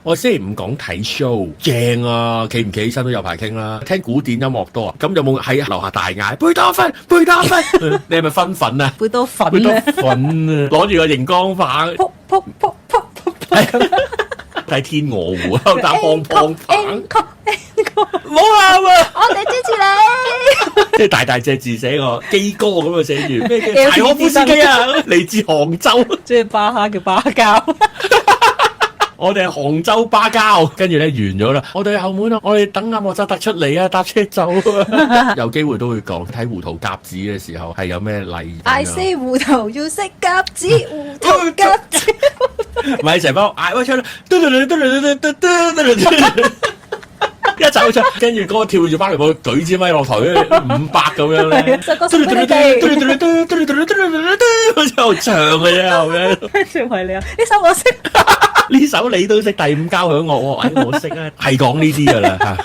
我星期五講睇 show， 正啊，企唔企起身都有排傾啦。聽古典音樂多啊，咁有冇喺樓下大嗌貝多芬？貝多芬，你係咪分粉啊？貝多粉貝多粉啊，攞住個熒光棒，噗噗噗噗噗睇天鵝湖喺度打砰砰棒，唔好喊啊！我哋支持你。即係大大隻字寫個基哥咁啊，寫住咩嘅柴可夫斯基啊，嚟自杭州，即係巴哈叫巴交。我哋係杭州巴交，跟住咧完咗啦。我哋後門啊，我哋等阿莫扎特出嚟啊，搭車走啊。有機會都會講睇胡桃夾子嘅時候係有咩例子啊 I say 胡桃要識夾子，胡桃夾子。唔係成班嗌喂出嚟，一走出，跟住嗰個跳住芭蕾舞舉支咪落台500咁樣咧，好似好長嘅啫後面。跟住為你啊，呢首我識。呢首你都識第5交響樂喎，我識啊，係講呢啲噶啦嚇。